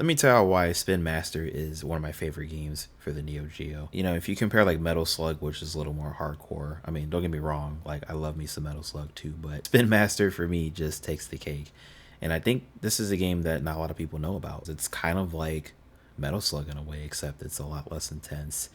Let me tell you why Spin Master is one of my favorite games for the Neo Geo. You know, if you compare like Metal Slug, which is a little more hardcore, I mean, don't get me wrong, like I love me some Metal Slug too, but Spin Master for me just takes the cake. And I think this is a game that not a lot of people know about. It's kind of like Metal Slug in a way, except it's a lot less intense.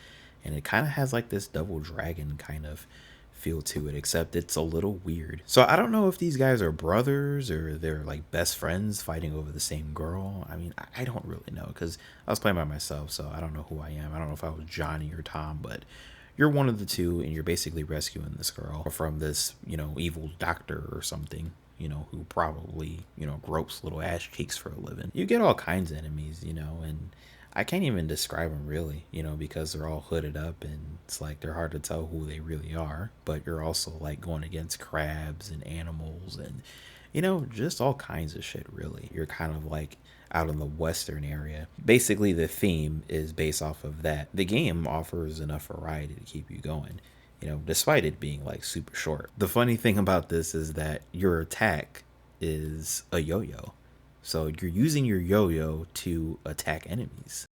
And it kind of has like this Double Dragon kind of feel to it, except it's a little weird. So I don't know if these guys are brothers or they're like best friends fighting over the same girl. I mean, I don't really know because I was playing by myself, so I don't know who I am. I don't know if I was Johnny or Tom, but you're one of the two and you're basically rescuing this girl from this, evil doctor or something, who probably, gropes little ass cheeks for a living. You get all kinds of enemies, and I can't even describe them really, because they're all hooded up and it's like they're hard to tell who they really are. But you're also like going against crabs and animals and, just all kinds of shit really. You're kind of like out in the western area. Basically, the theme is based off of that. The game offers enough variety to keep you going, despite it being like super short. The funny thing about this is that your attack is a yo-yo. So you're using your yo-yo to attack enemies.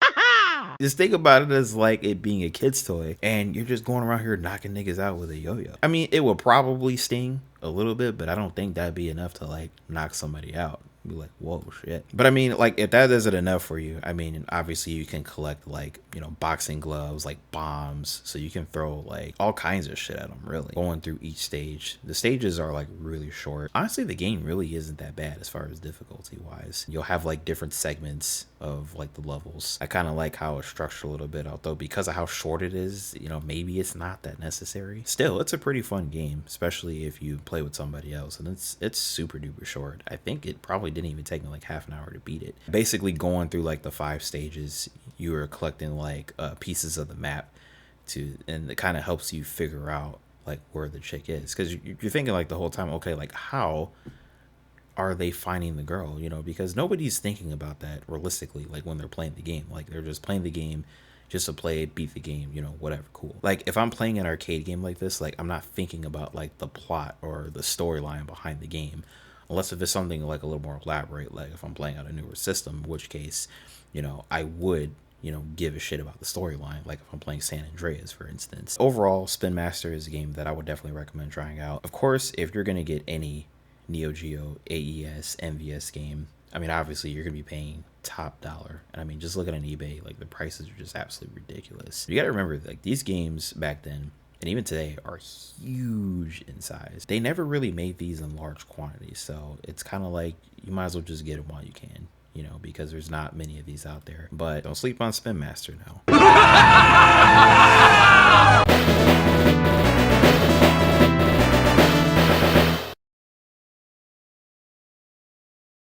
Just think about it as like it being a kid's toy and you're just going around here knocking niggas out with a yo-yo. I mean, it will probably sting a little bit, but I don't think that'd be enough to like knock somebody out. Be like, whoa, shit. But I mean, like, if that isn't enough for you, I mean, obviously you can collect like, boxing gloves, like bombs, so you can throw like all kinds of shit at them, really. Going through each stage. The stages are like really short. Honestly, the game really isn't that bad as far as difficulty wise. You'll have like different segments of like the levels. I kind of like how it's structured a little bit, although because of how short it is, maybe it's not that necessary. Still, it's a pretty fun game, especially if you play with somebody else, and it's super duper short. I think it probably didn't even take me like half an hour to beat it. Basically going through like the 5 stages, you are collecting like pieces of the map and it kind of helps you figure out like where the chick is, because you're thinking like the whole time, okay, like how are they finding the girl, because nobody's thinking about that realistically, like when they're playing the game. Like they're just playing the game just to play it, beat the game, whatever, cool. Like if I'm playing an arcade game like this, like I'm not thinking about like the plot or the storyline behind the game, unless if it's something like a little more elaborate, like if I'm playing on a newer system, in which case, I would, give a shit about the storyline, like if I'm playing San Andreas, for instance. Overall, Spin Master is a game that I would definitely recommend trying out. Of course, if you're going to get any Neo Geo, AES, MVS game, I mean, obviously you're going to be paying top dollar. And I mean, just looking on eBay, like the prices are just absolutely ridiculous. You got to remember, like these games back then, and even today, are huge in size. They never really made these in large quantities, so it's kind of like you might as well just get them while you can, because there's not many of these out there. But don't sleep on Spin Master now.